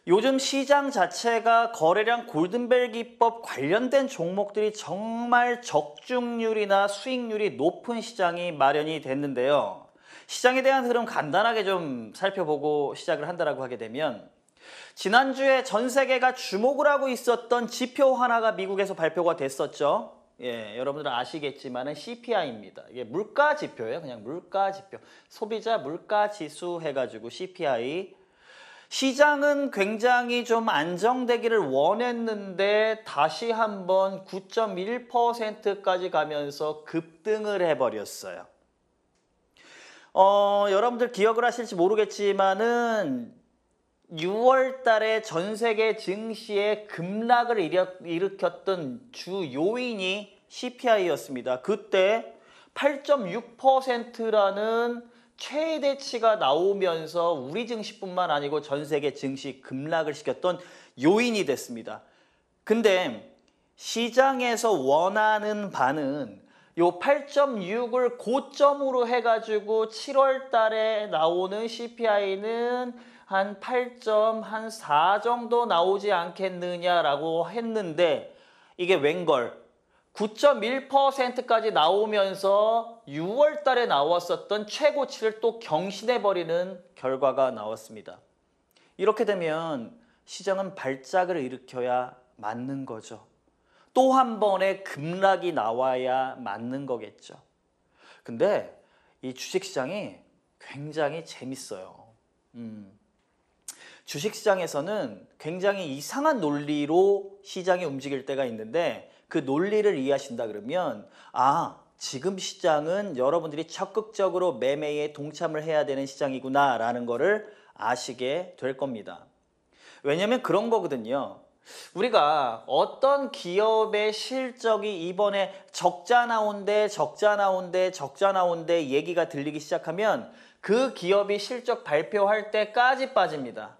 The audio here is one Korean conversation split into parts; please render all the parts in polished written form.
요즘 시장 자체가 거래량 골든벨 기법 관련된 종목들이 정말 적중률이나 수익률이 높은 시장이 마련이 됐는데요. 시장에 대한 흐름 간단하게 좀 살펴보고 시작을 한다라고 하게 되면 지난주에 전 세계가 주목을 하고 있었던 지표 하나가 미국에서 발표가 됐었죠. 여러분들은 아시겠지만은 CPI입니다. 이게 물가 지표예요. 그냥 물가 지표. 소비자 물가 지수 해가지고 CPI. 시장은 굉장히 좀 안정되기를 원했는데 다시 한번 9.1%까지 가면서 급등을 해버렸어요. 여러분들 기억을 하실지 모르겠지만은 6월 달에 전 세계 증시에 급락을 일으켰던 주 요인이 CPI였습니다. 그때 8.6%라는 최대치가 나오면서 우리 증시뿐만 아니고 전 세계 증시 급락을 시켰던 요인이 됐습니다. 근데 시장에서 원하는 바는 요 8.6을 고점으로 해가지고 7월 달에 나오는 CPI는 한 8.4 정도 나오지 않겠느냐라고 했는데 이게 웬걸 9.1%까지 나오면서 6월 달에 나왔었던 최고치를 또 경신해버리는 결과가 나왔습니다. 이렇게 되면 시장은 발작을 일으켜야 맞는 거죠. 또 한 번의 급락이 나와야 맞는 거겠죠. 근데 이 주식시장이 굉장히 재밌어요. 주식시장에서는 굉장히 이상한 논리로 시장이 움직일 때가 있는데 그 논리를 이해하신다 그러면 지금 시장은 여러분들이 적극적으로 매매에 동참을 해야 되는 시장이구나 라는 거를 아시게 될 겁니다. 왜냐면 그런 거거든요. 우리가 어떤 기업의 실적이 이번에 적자 나온대 얘기가 들리기 시작하면 그 기업이 실적 발표할 때까지 빠집니다.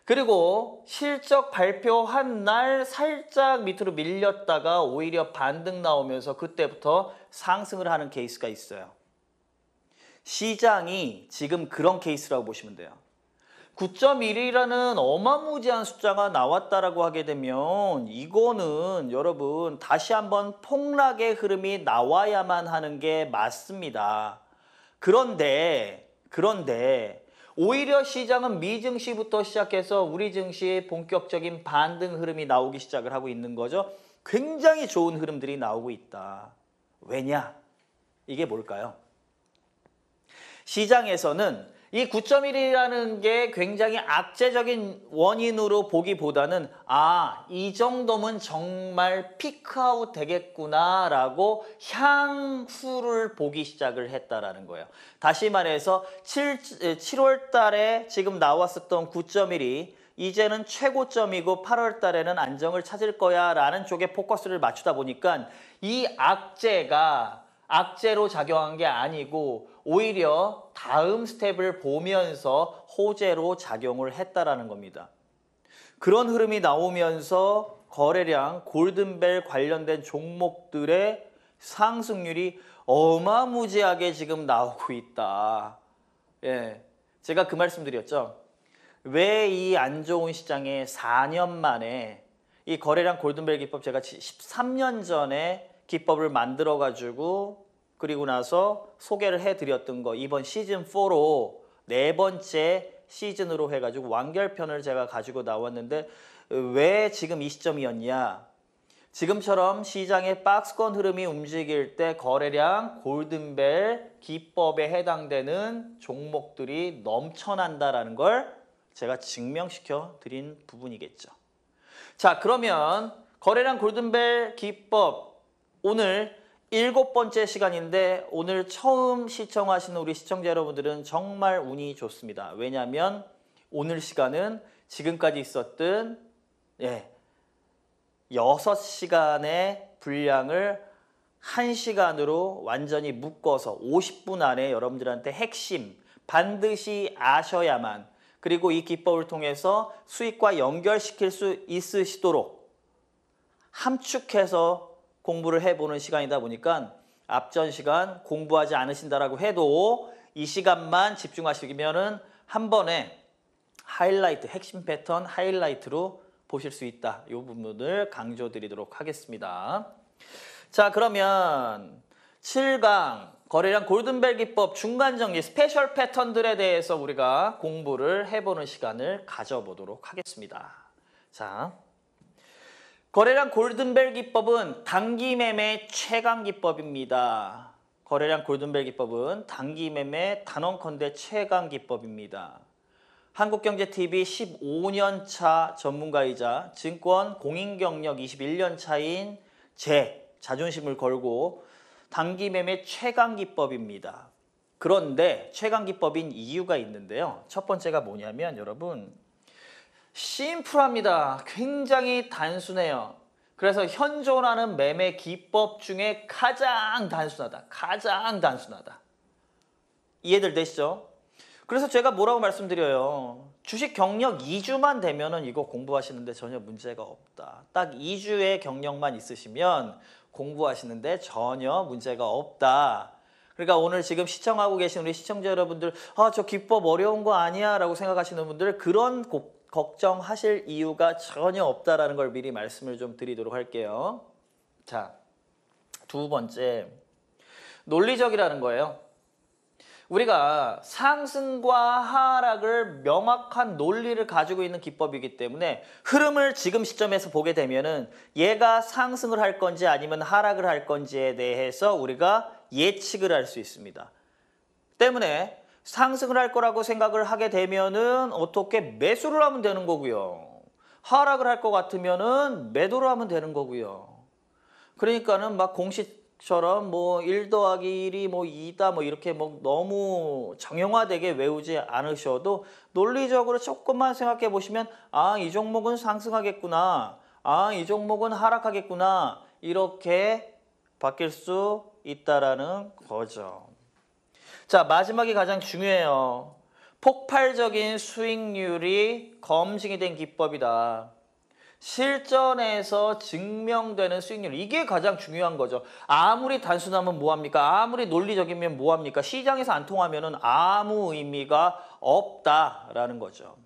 그리고 실적 발표한 날 살짝 밑으로 밀렸다가 오히려 반등 나오면서 그때부터 상승을 하는 케이스가 있어요. 시장이 지금 그런 케이스라고 보시면 돼요. 9.1이라는 어마무지한 숫자가 나왔다라고 하게 되면 이거는 여러분 다시 한번 폭락의 흐름이 나와야만 하는 게 맞습니다. 그런데 오히려 시장은 미증시부터 시작해서 우리 증시의 본격적인 반등 흐름이 나오기 시작을 하고 있는 거죠. 굉장히 좋은 흐름들이 나오고 있다. 왜냐? 이게 뭘까요? 시장에서는 이 9.1이라는 게 굉장히 악재적인 원인으로 보기보다는 이 정도면 정말 피크아웃 되겠구나 라고 향후를 보기 시작을 했다라는 거예요. 다시 말해서 7월 달에 지금 나왔었던 9.1이 이제는 최고점이고 8월 달에는 안정을 찾을 거야 라는 쪽에 포커스를 맞추다 보니까 이 악재로 작용한 게 아니고 오히려 다음 스텝을 보면서 호재로 작용을 했다라는 겁니다. 그런 흐름이 나오면서 거래량, 골든벨 관련된 종목들의 상승률이 어마무지하게 지금 나오고 있다. 제가 그 말씀 드렸죠. 왜 이 안 좋은 시장에 4년 만에 이 거래량 골든벨 기법 제가 13년 전에 기법을 만들어가지고 그리고 나서 소개를 해드렸던 거 이번 시즌4로 네 번째 시즌으로 해가지고 완결편을 제가 가지고 나왔는데 왜 지금 이 시점이었냐. 지금처럼 시장의 박스권 흐름이 움직일 때 거래량 골든벨 기법에 해당되는 종목들이 넘쳐난다라는 걸 제가 증명시켜 드린 부분이겠죠. 자, 그러면 거래량 골든벨 기법 오늘 7번째 시간인데 오늘 처음 시청하시는 우리 시청자 여러분들은 정말 운이 좋습니다. 왜냐하면 오늘 시간은 지금까지 있었던 6시간의 분량을 1시간으로 완전히 묶어서 50분 안에 여러분들한테 핵심 반드시 아셔야만 그리고 이 기법을 통해서 수익과 연결시킬 수 있으시도록 함축해서 공부를 해보는 시간이다 보니까 앞전 시간 공부하지 않으신다라고 해도 이 시간만 집중하시면은 한 번에 하이라이트, 핵심 패턴 하이라이트로 보실 수 있다. 이 부분을 강조드리도록 하겠습니다. 자, 그러면 7강 거래량 골든벨 기법 중간 정리 스페셜 패턴들에 대해서 우리가 공부를 해보는 시간을 가져보도록 하겠습니다. 자, 거래량 골든벨 기법은 단기 매매 최강 기법입니다. 거래량 골든벨 기법은 단기 매매 단언컨대 최강 기법입니다. 한국경제TV 15년 차 전문가이자 증권 공인경력 21년 차인 제 자존심을 걸고 단기 매매 최강 기법입니다. 그런데 최강 기법인 이유가 있는데요. 첫 번째가 뭐냐면 여러분 심플합니다. 굉장히 단순해요. 그래서 현존하는 매매 기법 중에 가장 단순하다. 가장 단순하다. 이해들 되시죠? 그래서 제가 뭐라고 말씀드려요. 주식 경력 2주만 되면은 이거 공부하시는데 전혀 문제가 없다. 딱 2주의 경력만 있으시면 공부하시는데 전혀 문제가 없다. 그러니까 오늘 지금 시청하고 계신 우리 시청자 여러분들 저 기법 어려운 거 아니야 라고 생각하시는 분들 그런 걱정하실 이유가 전혀 없다라는 걸 미리 말씀을 좀 드리도록 할게요. 자, 두 번째 논리적이라는 거예요. 우리가 상승과 하락을 명확한 논리를 가지고 있는 기법이기 때문에 흐름을 지금 시점에서 보게 되면은 얘가 상승을 할 건지 아니면 하락을 할 건지에 대해서 우리가 예측을 할 수 있습니다. 때문에 상승을 할 거라고 생각을 하게 되면은 어떻게 매수를 하면 되는 거고요. 하락을 할 것 같으면은 매도를 하면 되는 거고요. 그러니까는 막 공식처럼 뭐 1 더하기 1이 뭐 2다 뭐 이렇게 뭐 너무 정형화되게 외우지 않으셔도 논리적으로 조금만 생각해 보시면 이 종목은 상승하겠구나. 이 종목은 하락하겠구나. 이렇게 바뀔 수 있다라는 거죠. 자, 마지막이 가장 중요해요. 폭발적인 수익률이 검증이 된 기법이다. 실전에서 증명되는 수익률, 이게 가장 중요한 거죠. 아무리 단순하면 뭐합니까? 아무리 논리적이면 뭐합니까? 시장에서 안 통하면 아무 의미가 없다라는 거죠.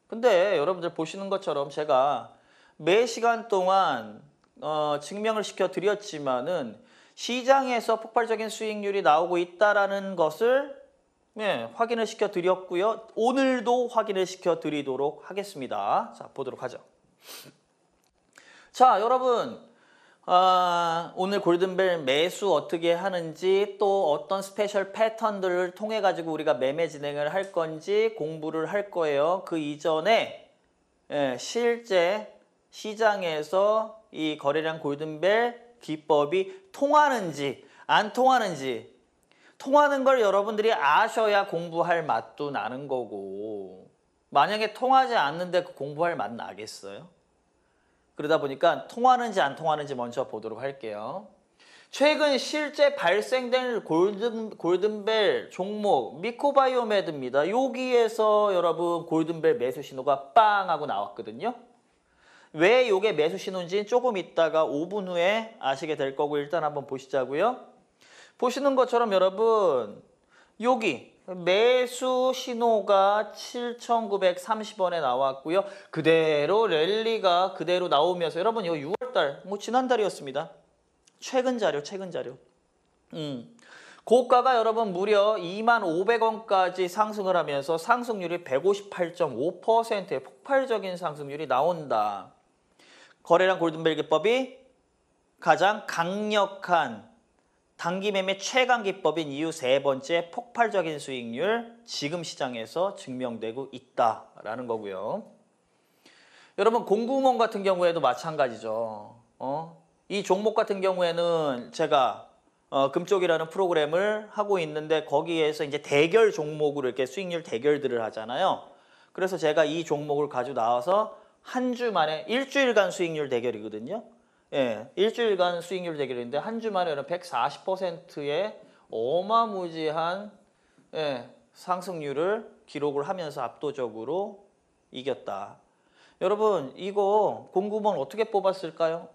근데 여러분들 보시는 것처럼 제가 매 시간 동안 증명을 시켜드렸지만은 시장에서 폭발적인 수익률이 나오고 있다라는 것을 확인을 시켜드렸고요. 오늘도 확인을 시켜드리도록 하겠습니다. 자, 보도록 하죠. 자, 여러분 오늘 골든벨 매수 어떻게 하는지 또 어떤 스페셜 패턴들을 통해 가지고 우리가 매매 진행을 할 건지 공부를 할 거예요. 그 이전에 실제 시장에서 이 거래량 골든벨 기법이 통하는지 안 통하는지 통하는 걸 여러분들이 아셔야 공부할 맛도 나는 거고 만약에 통하지 않는데 공부할 맛 나겠어요? 그러다 보니까 통하는지 안 통하는지 먼저 보도록 할게요. 최근 실제 발생된 골든벨 종목 미코바이오메드입니다. 여기에서 여러분 골든벨 매수 신호가 빵 하고 나왔거든요. 왜 이게 매수 신호인지 조금 있다가 5분 후에 아시게 될 거고 일단 한번 보시자고요. 보시는 것처럼 여러분 여기 매수 신호가 7,930원에 나왔고요. 그대로 랠리가 그대로 나오면서 여러분 이거 6월달 뭐 지난달이었습니다. 최근 자료. 고가가 여러분 무려 25,500원까지 상승을 하면서 상승률이 158.5%의 폭발적인 상승률이 나온다. 거래량 골든벨 기법이 가장 강력한 단기 매매 최강 기법인 이유 세 번째 폭발적인 수익률 지금 시장에서 증명되고 있다라는 거고요. 여러분 공구몬 같은 경우에도 마찬가지죠. 이 종목 같은 경우에는 제가 금쪽이라는 프로그램을 하고 있는데 거기에서 이제 대결 종목으로 이렇게 수익률 대결들을 하잖아요. 그래서 제가 이 종목을 가지고 나와서 한 주 만에 일주일간 수익률 대결이거든요. 일주일간 수익률 대결인데 한 주 만에 140%의 어마무지한 상승률을 기록을 하면서 압도적으로 이겼다. 여러분 이거 공구몬 어떻게 뽑았을까요?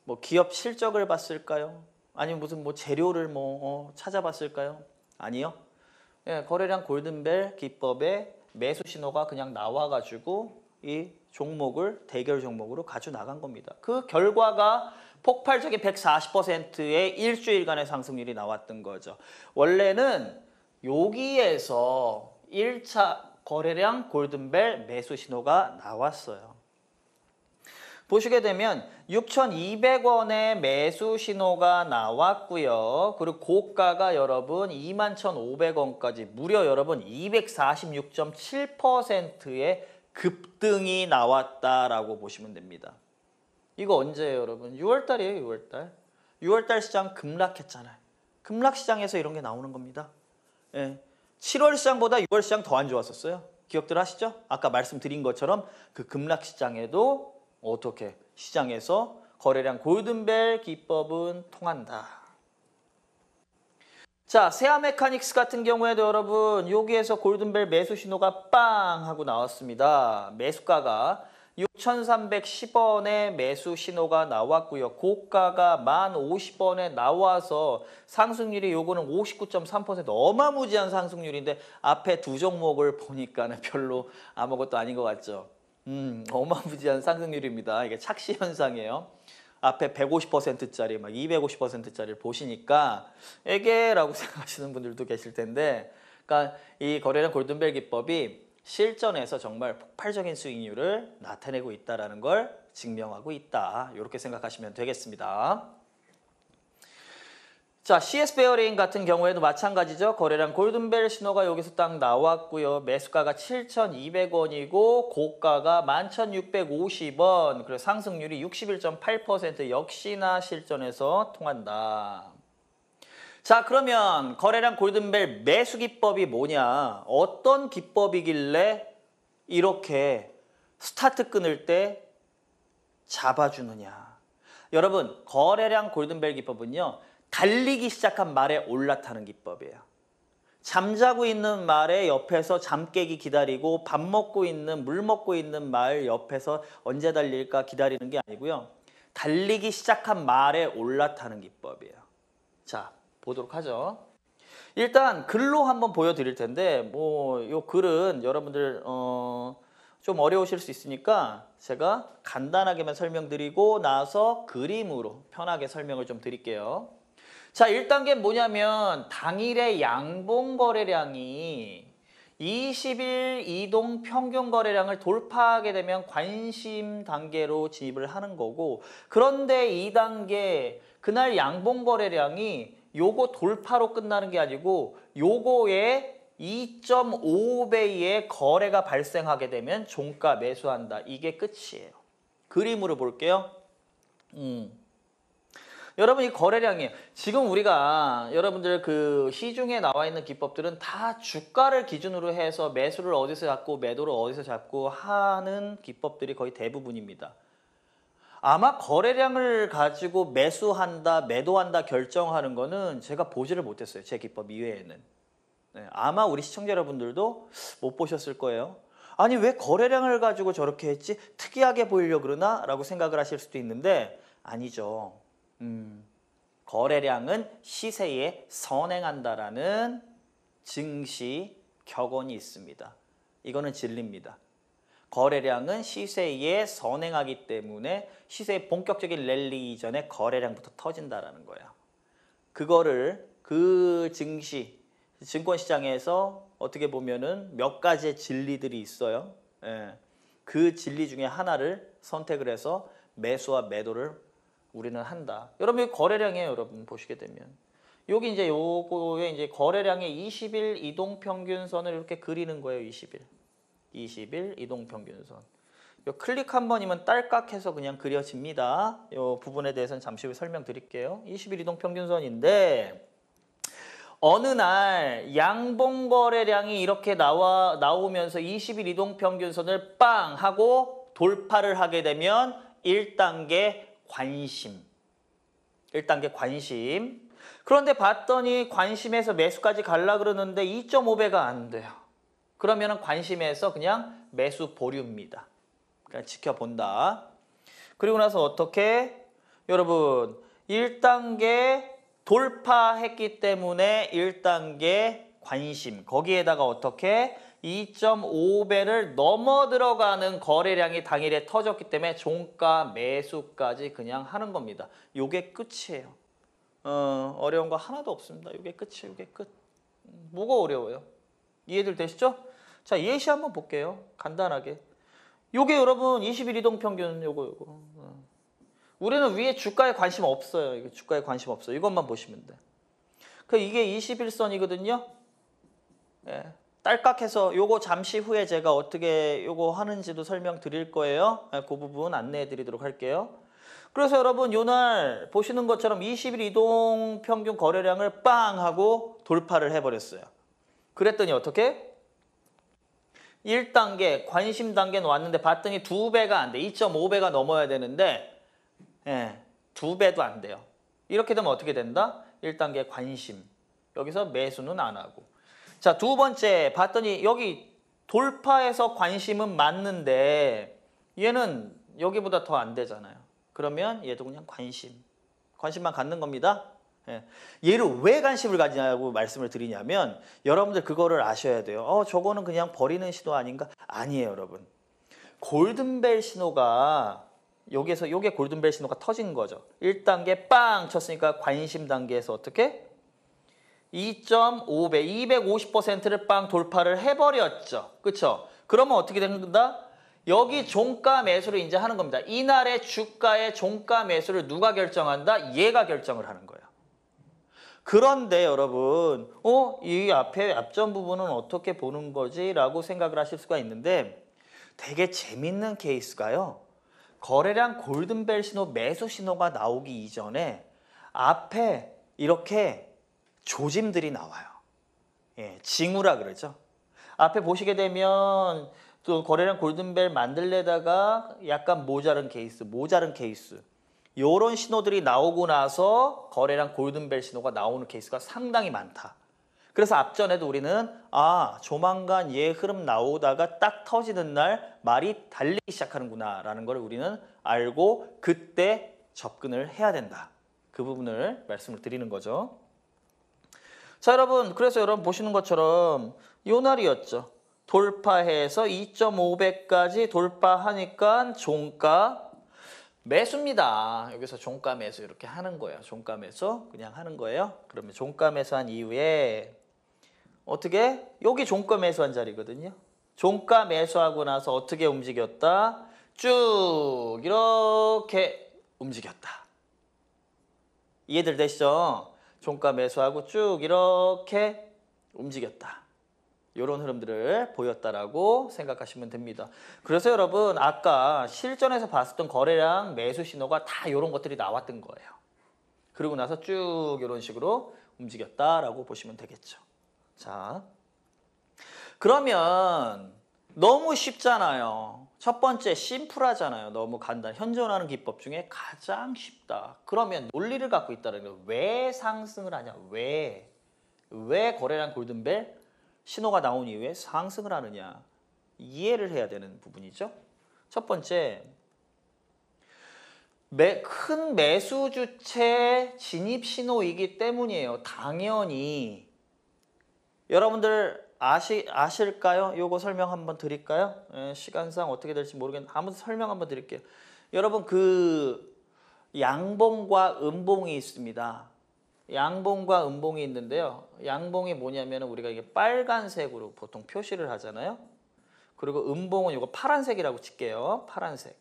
뭐 기업 실적을 봤을까요? 아니면 무슨 뭐 재료를 찾아봤을까요? 아니요. 거래량 골든벨 기법의 매수 신호가 그냥 나와가지고 이 종목을 대결 종목으로 가져 나간 겁니다. 그 결과가 폭발적인 140%의 일주일간의 상승률이 나왔던 거죠. 원래는 여기에서 1차 거래량 골든벨 매수 신호가 나왔어요. 보시게 되면 6,200원의 매수 신호가 나왔고요. 그리고 고가가 여러분 21,500원까지 무려 여러분 246.7%의 급등이 나왔다라고 보시면 됩니다. 이거 언제예요, 여러분? 6월달이에요, 6월달. 6월달 시장 급락했잖아요. 급락 시장에서 이런 게 나오는 겁니다. 예. 7월 시장보다 6월 시장 더 안 좋았었어요. 기억들 하시죠? 아까 말씀드린 것처럼 그 급락 시장에도 어떻게 시장에서 거래량 골든벨 기법은 통한다. 자, 세아 메카닉스 같은 경우에도 여러분 여기에서 골든벨 매수 신호가 빵 하고 나왔습니다. 매수가가 6,310원의 매수 신호가 나왔고요. 고가가 1,050원에 나와서 상승률이 요거는 59.3% 어마무지한 상승률인데 앞에 두 종목을 보니까는 별로 아무것도 아닌 것 같죠. 어마무지한 상승률입니다. 이게 착시 현상이에요. 앞에 150%짜리, 막 250%짜리를 보시니까 에게라고 생각하시는 분들도 계실 텐데, 그러니까 이 거래량 골든벨 기법이 실전에서 정말 폭발적인 수익률을 나타내고 있다는 걸 증명하고 있다. 이렇게 생각하시면 되겠습니다. 자, CS 베어링 같은 경우에도 마찬가지죠. 거래량 골든벨 신호가 여기서 딱 나왔고요. 매수가가 7,200원이고 고가가 11,650원. 그래서 상승률이 61.8% 역시나 실전에서 통한다. 자, 그러면 거래량 골든벨 매수 기법이 뭐냐? 어떤 기법이길래 이렇게 스타트 끊을 때 잡아주느냐? 여러분, 거래량 골든벨 기법은요. 달리기 시작한 말에 올라타는 기법이에요. 잠자고 있는 말에 옆에서 잠 깨기 기다리고 밥 먹고 있는, 물 먹고 있는 말 옆에서 언제 달릴까 기다리는 게 아니고요. 달리기 시작한 말에 올라타는 기법이에요. 자, 보도록 하죠. 일단 글로 한번 보여드릴 텐데 뭐 요 글은 여러분들 좀 어려우실 수 있으니까 제가 간단하게만 설명드리고 나서 그림으로 편하게 설명을 좀 드릴게요. 자, 1단계 뭐냐면 당일의 양봉 거래량이 20일 이동 평균 거래량을 돌파하게 되면 관심 단계로 진입을 하는 거고, 그런데 2단계 그날 양봉 거래량이 요거 돌파로 끝나는 게 아니고 요거의 2.5배의 거래가 발생하게 되면 종가 매수한다. 이게 끝이에요. 그림으로 볼게요. 여러분 이 거래량이에요. 지금 우리가 여러분들 그 시중에 나와 있는 기법들은 다 주가를 기준으로 해서 매수를 어디서 잡고 매도를 어디서 잡고 하는 기법들이 거의 대부분입니다. 아마 거래량을 가지고 매수한다, 매도한다 결정하는 거는 제가 보지를 못했어요. 제 기법 이외에는. 네, 아마 우리 시청자 여러분들도 못 보셨을 거예요. 아니 왜 거래량을 가지고 저렇게 했지? 특이하게 보이려고 그러나? 라고 생각을 하실 수도 있는데 아니죠. 거래량은 시세에 선행한다라는 증시 격언이 있습니다. 이거는 진리입니다. 거래량은 시세에 선행하기 때문에 시세의 본격적인 랠리 이전에 거래량부터 터진다라는 거예요. 그거를 그 증시, 증권시장에서 어떻게 보면은 몇 가지의 진리들이 있어요. 예. 그 진리 중에 하나를 선택을 해서 매수와 매도를 우리는 한다. 여러분 거래량이에요. 여러분 보시게 되면 여기 이제 요거에 이제 거래량의 20일 이동 평균선을 이렇게 그리는 거예요. 20일 이동 평균선. 요 클릭 한 번이면 딸깍해서 그냥 그려집니다. 요 부분에 대해서는 잠시 후에 설명드릴게요. 20일 이동 평균선인데 어느 날 양봉 거래량이 이렇게 나오면서 20일 이동 평균선을 빵 하고 돌파를 하게 되면 1단계 관심. 1단계 관심. 그런데 봤더니 관심에서 매수까지 갈라 그러는데 2.5배가 안 돼요. 그러면은 관심에서 그냥 매수 보류입니다. 그냥 지켜본다. 그리고 나서 어떻게? 여러분 1단계 돌파했기 때문에 1단계 관심. 거기에다가 어떻게? 2.5배를 넘어 들어가는 거래량이 당일에 터졌기 때문에 종가 매수까지 그냥 하는 겁니다. 요게 끝이에요. 어려운 거 하나도 없습니다. 요게 끝이에요. 요게 끝. 뭐가 어려워요? 이해들 되시죠? 자, 예시 한번 볼게요. 간단하게. 요게 여러분 21 이동평균 요거. 우리는 위에 주가에 관심 없어요. 이거 주가에 관심 없어요. 이것만 보시면 돼. 이게 21선이거든요. 예. 딸깍해서 요거 잠시 후에 제가 어떻게 요거 하는지도 설명드릴 거예요. 예, 그 부분 안내해 드리도록 할게요. 그래서 여러분 요날 보시는 것처럼 20일 이동 평균 거래량을 빵 하고 돌파를 해버렸어요. 그랬더니 어떻게? 1단계 관심 단계는 왔는데 봤더니 2배가 안 돼. 2.5배가 넘어야 되는데 2배도 안 돼요. 이렇게 되면 어떻게 된다? 1단계 관심. 여기서 매수는 안 하고. 자, 두 번째 봤더니 여기 돌파해서 관심은 맞는데 얘는 여기보다 더 안 되잖아요. 그러면 얘도 그냥 관심만 갖는 겁니다. 얘를 왜 관심을 가지냐고 말씀을 드리냐면 여러분들 그거를 아셔야 돼요. 저거는 그냥 버리는 신호 아닌가? 아니에요, 여러분. 골든벨 신호가 여기에서 요게 골든벨 신호가 터진 거죠. 1단계 빵 쳤으니까 관심 단계에서 어떻게? 2.5배, 250%를 빵 돌파를 해버렸죠. 그쵸? 그러면 어떻게 된다? 여기 종가 매수를 이제 하는 겁니다. 이날의 주가의 종가 매수를 누가 결정한다? 얘가 결정을 하는 거예요. 그런데 여러분, 이 앞에 앞전 부분은 어떻게 보는 거지? 라고 생각을 하실 수가 있는데 되게 재밌는 케이스가요. 거래량 골든벨 신호, 매수 신호가 나오기 이전에 앞에 이렇게 조짐들이 나와요. 징후라 그러죠. 앞에 보시게 되면 또 거래량 골든벨 만들려다가 약간 모자른 케이스 요런 신호들이 나오고 나서 거래량 골든벨 신호가 나오는 케이스가 상당히 많다. 그래서 앞전에도 우리는 조만간 얘 흐름 나오다가 딱 터지는 날 말이 달리기 시작하는구나 라는 걸 우리는 알고 그때 접근을 해야 된다. 그 부분을 말씀을 드리는 거죠. 자, 여러분, 그래서 여러분 보시는 것처럼 요 날이었죠. 돌파해서 2.5배까지 돌파하니까 종가 매수입니다. 여기서 종가 매수 이렇게 하는 거예요. 종가 매수 그냥 하는 거예요. 그러면 종가 매수한 이후에 어떻게? 여기 종가 매수한 자리거든요. 종가 매수하고 나서 어떻게 움직였다? 쭉 이렇게 움직였다. 이해들 되시죠? 종가 매수하고 쭉 이렇게 움직였다. 이런 흐름들을 보였다라고 생각하시면 됩니다. 그래서 여러분 아까 실전에서 봤었던 거래량 매수 신호가 다 이런 것들이 나왔던 거예요. 그리고 나서 쭉 이런 식으로 움직였다라고 보시면 되겠죠. 자, 그러면 너무 쉽잖아요. 첫 번째 심플하잖아요. 너무 간단. 현존하는 기법 중에 가장 쉽다. 그러면 논리를 갖고 있다는 거. 왜 상승을 하냐? 왜 거래량 골든벨 신호가 나온 이후에 상승을 하느냐? 이해를 해야 되는 부분이죠. 첫 번째, 큰 매수 주체 진입 신호이기 때문이에요. 당연히. 여러분들 아실까요? 요거 설명 한번 드릴까요? 시간상 어떻게 될지 모르겠는데 아무튼 설명 한번 드릴게요. 여러분 양봉과 음봉이 있습니다. 양봉과 음봉이 있는데요. 양봉이 뭐냐면 우리가 이게 빨간색으로 보통 표시를 하잖아요. 그리고 음봉은 이거 파란색이라고 칠게요. 파란색.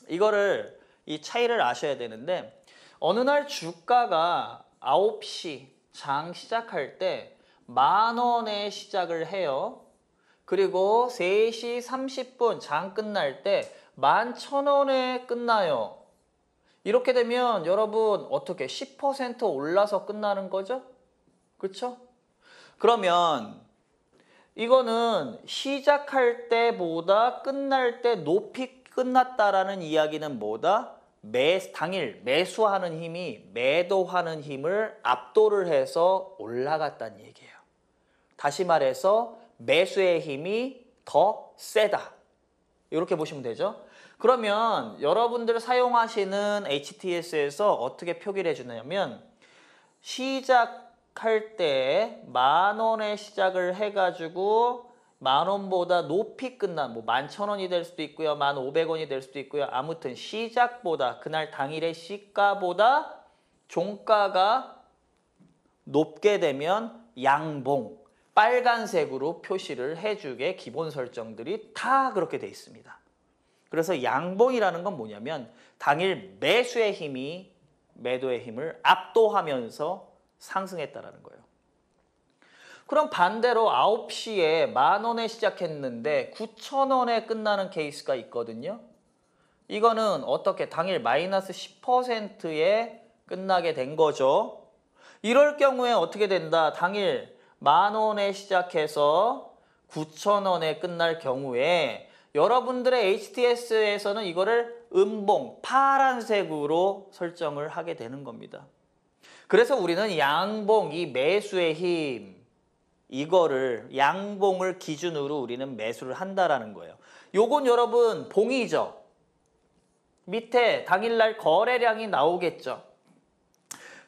이거를 이 차이를 아셔야 되는데 어느 날 주가가 9시 장 시작할 때 10,000원에 시작을 해요. 그리고 3시 30분 장 끝날 때 11,000원에 끝나요. 이렇게 되면 여러분 어떻게 10% 올라서 끝나는 거죠? 그렇죠? 그러면 이거는 시작할 때보다 끝날 때 높이 끝났다라는 이야기는 뭐다? 당일 매수하는 힘이 매도하는 힘을 압도를 해서 올라갔다는 얘기예요. 다시 말해서 매수의 힘이 더 세다. 이렇게 보시면 되죠. 그러면 여러분들 사용하시는 HTS에서 어떻게 표기를 해주냐면 시작한 시작할 때 10,000원에 시작을 해가지고 10,000원보다 높이 끝난 뭐 11,000원이 될 수도 있고요. 1,500원이 될 수도 있고요. 아무튼 시작보다 그날 당일의 시가보다 종가가 높게 되면 양봉, 빨간색으로 표시를 해주게 기본 설정들이 다 그렇게 돼 있습니다. 그래서 양봉이라는 건 뭐냐면 당일 매수의 힘이 매도의 힘을 압도하면서 상승했다라는 거예요. 그럼 반대로 9시에 10,000원에 시작했는데 9,000원에 끝나는 케이스가 있거든요. 이거는 어떻게 당일 마이너스 10%에 끝나게 된 거죠. 이럴 경우에 어떻게 된다? 당일 10,000원에 시작해서 9,000원에 끝날 경우에 여러분들의 HTS에서는 이거를 음봉, 파란색으로 설정을 하게 되는 겁니다. 그래서 우리는 양봉, 이 매수의 힘, 이거를 양봉을 기준으로 우리는 매수를 한다라는 거예요. 요건 여러분 봉이죠. 밑에 당일날 거래량이 나오겠죠.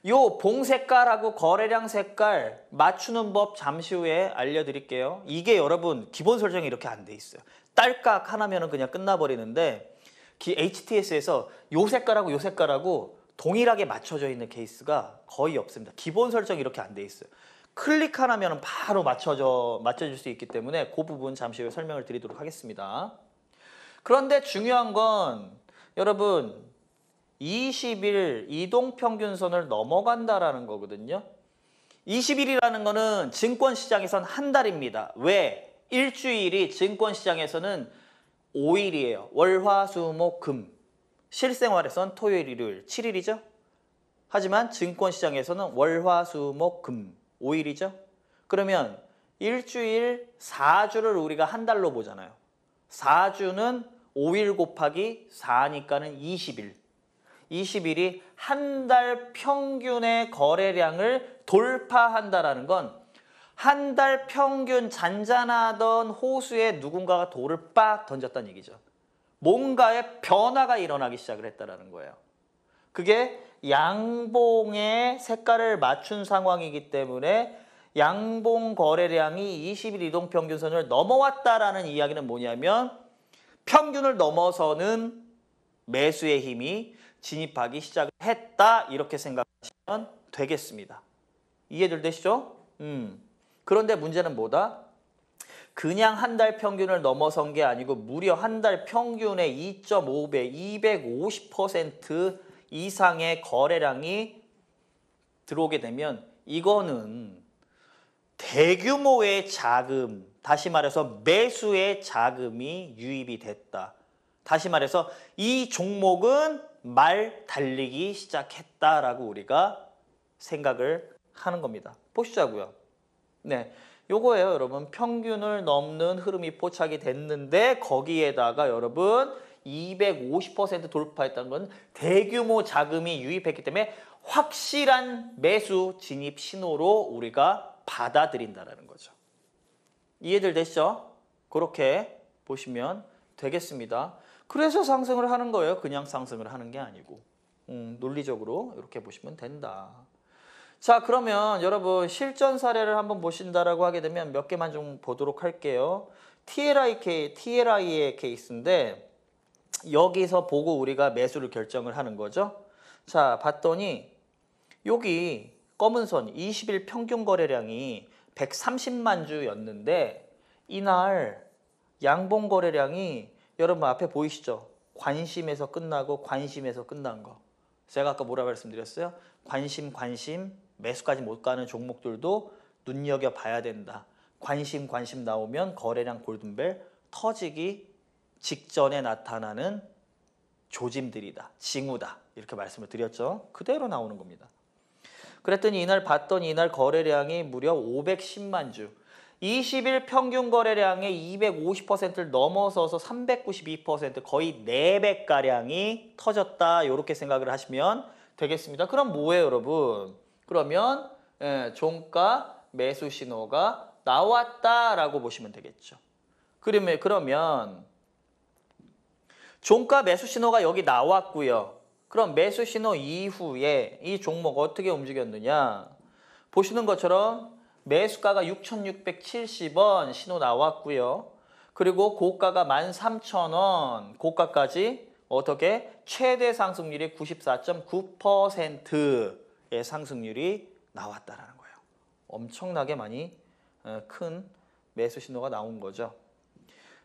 요 봉 색깔하고 거래량 색깔 맞추는 법 잠시 후에 알려드릴게요. 이게 여러분 기본 설정이 이렇게 안 돼 있어요. 딸깍 하나면은 그냥 끝나버리는데 HTS에서 요 색깔하고 요 색깔하고 동일하게 맞춰져 있는 케이스가 거의 없습니다. 기본 설정이 이렇게 안 돼 있어요. 클릭 하나면 바로 맞춰줄 수 있기 때문에 그 부분 잠시 후에 설명을 드리도록 하겠습니다. 그런데 중요한 건 여러분 20일 이동평균선을 넘어간다라는 거거든요. 20일이라는 거는 증권시장에선 한 달입니다. 왜? 일주일이 증권시장에서는 5일이에요. 월, 화, 수, 목, 금. 실생활에선 토요일, 일요일, 7일이죠. 하지만 증권시장에서는 월, 화, 수, 목, 금. 5일이죠. 그러면 일주일 4주를 우리가 한 달로 보잖아요. 4주는 5일 곱하기 4니까는 20일. 20일이 한 달 평균의 거래량을 돌파한다라는 건 한 달 평균 잔잔하던 호수에 누군가가 돌을 빡 던졌다는 얘기죠. 뭔가의 변화가 일어나기 시작을 했다는 거예요. 그게 양봉의 색깔을 맞춘 상황이기 때문에 양봉 거래량이 20일 이동평균선을 넘어왔다라는 이야기는 뭐냐면 평균을 넘어서는 매수의 힘이 진입하기 시작을 했다 이렇게 생각하시면 되겠습니다. 이해들 되시죠? 그런데 문제는 뭐다? 그냥 한 달 평균을 넘어선 게 아니고 무려 한 달 평균의 2.5배, 250% 이상의 거래량이 들어오게 되면 이거는 대규모의 자금, 다시 말해서 매수의 자금이 유입이 됐다. 다시 말해서 이 종목은 말 달리기 시작했다라고 우리가 생각을 하는 겁니다. 보시자고요. 네, 요거예요, 여러분. 평균을 넘는 흐름이 포착이 됐는데 거기에다가 여러분 250% 돌파했다는 건 대규모 자금이 유입했기 때문에 확실한 매수 진입 신호로 우리가 받아들인다는 거죠. 이해들 되시죠? 그렇게 보시면 되겠습니다. 그래서 상승을 하는 거예요. 그냥 상승을 하는 게 아니고. 논리적으로 이렇게 보시면 된다. 자, 그러면 여러분 실전 사례를 한번 보신다라고 하게 되면 몇 개만 좀 보도록 할게요. TLI의 케이스인데 여기서 보고 우리가 매수를 결정을 하는 거죠. 자, 봤더니 여기 검은 선 20일 평균 거래량이 130만 주였는데 이날 양봉 거래량이 여러분 앞에 보이시죠? 관심에서 끝나고 관심에서 끝난 거. 제가 아까 뭐라 말씀드렸어요? 관심 매수까지 못 가는 종목들도 눈여겨봐야 된다. 관심 나오면 거래량 골든벨 터지기 직전에 나타나는 조짐들이다. 징후다. 이렇게 말씀을 드렸죠. 그대로 나오는 겁니다. 그랬더니 이날 봤더니 이날 거래량이 무려 510만 주. 20일 평균 거래량의 250%를 넘어서서 392% 거의 4배가량이 터졌다. 이렇게 생각을 하시면 되겠습니다. 그럼 뭐예요, 여러분? 그러면 종가 매수 신호가 나왔다라고 보시면 되겠죠. 그러면 종가 매수 신호가 여기 나왔고요. 그럼 매수 신호 이후에 이 종목 어떻게 움직였느냐? 보시는 것처럼 매수가가 6,670원 신호 나왔고요. 그리고 고가가 13,000원, 고가까지 어떻게 최대 상승률이 94.9%의 상승률이 나왔다라는 거예요. 엄청나게 많이 큰 매수 신호가 나온 거죠.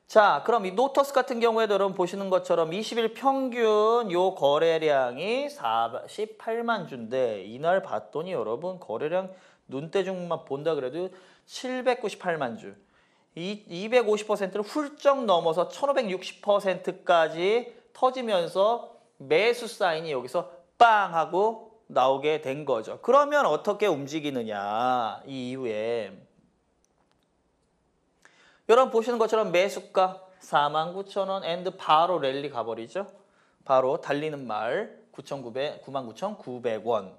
자, 그럼 이 노터스 같은 경우에도 여러분 보시는 것처럼 20일 평균 요 거래량이 48만 주인데 이날 봤더니 여러분 거래량 눈대중만 본다 그래도 798만 주. 250%를 훌쩍 넘어서 1560%까지 터지면서 매수 사인이 여기서 빵 하고 나오게 된 거죠. 그러면 어떻게 움직이느냐 이 이후에 여러분 보시는 것처럼 매수가 49,000원 앤드 바로 랠리 가버리죠. 바로 달리는 말 99,900원.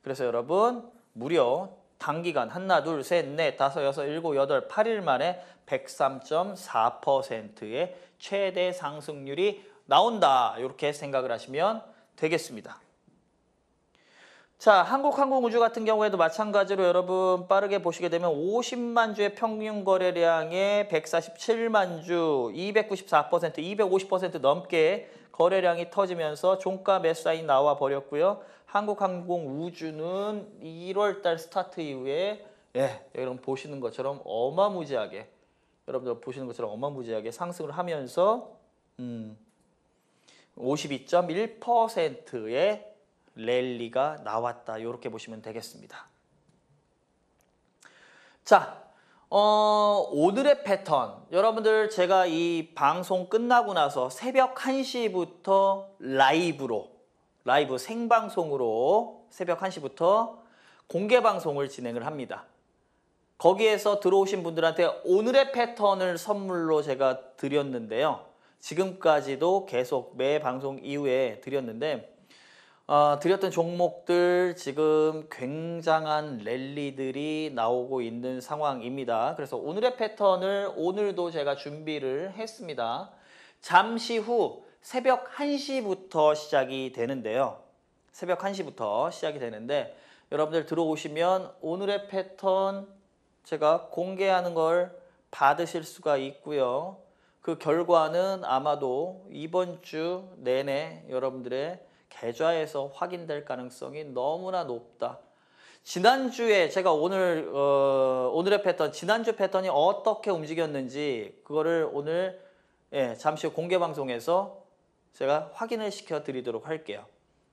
그래서 여러분 무려 단기간 하나, 둘, 셋, 넷, 다섯, 여섯, 일곱, 여덟, 8일 만에 103.4%의 최대 상승률이 나온다. 이렇게 생각을 하시면 되겠습니다. 자, 한국항공우주 같은 경우에도 마찬가지로 여러분 빠르게 보시게 되면 50만 주의 평균 거래량의 147만 주, 294%, 250% 넘게 거래량이 터지면서 종가 매수 사인 나와 버렸고요. 한국항공우주는 1월달 스타트 이후에 여러분 보시는 것처럼 어마무지하게 여러분들 보시는 것처럼 어마무지하게 상승을 하면서 52.1%의 랠리가 나왔다. 이렇게 보시면 되겠습니다. 자, 오늘의 패턴. 여러분들 제가 이 방송 끝나고 나서 새벽 1시부터 라이브 생방송으로 새벽 1시부터 공개 방송을 진행을 합니다. 거기에서 들어오신 분들한테 오늘의 패턴을 선물로 제가 드렸는데요. 지금까지도 계속 매 방송 이후에 드렸는데 드렸던 종목들 지금 굉장한 랠리들이 나오고 있는 상황입니다. 그래서 오늘의 패턴을 오늘도 제가 준비를 했습니다. 잠시 후 새벽 1시부터 시작이 되는데요. 새벽 1시부터 시작이 되는데 여러분들 들어오시면 오늘의 패턴 제가 공개하는 걸 받으실 수가 있고요. 그 결과는 아마도 이번 주 내내 여러분들의 계좌에서 확인될 가능성이 너무나 높다. 지난주에 제가 오늘의 패턴, 지난주 패턴이 어떻게 움직였는지 그거를 오늘 잠시 후 공개 방송에서 제가 확인을 시켜 드리도록 할게요.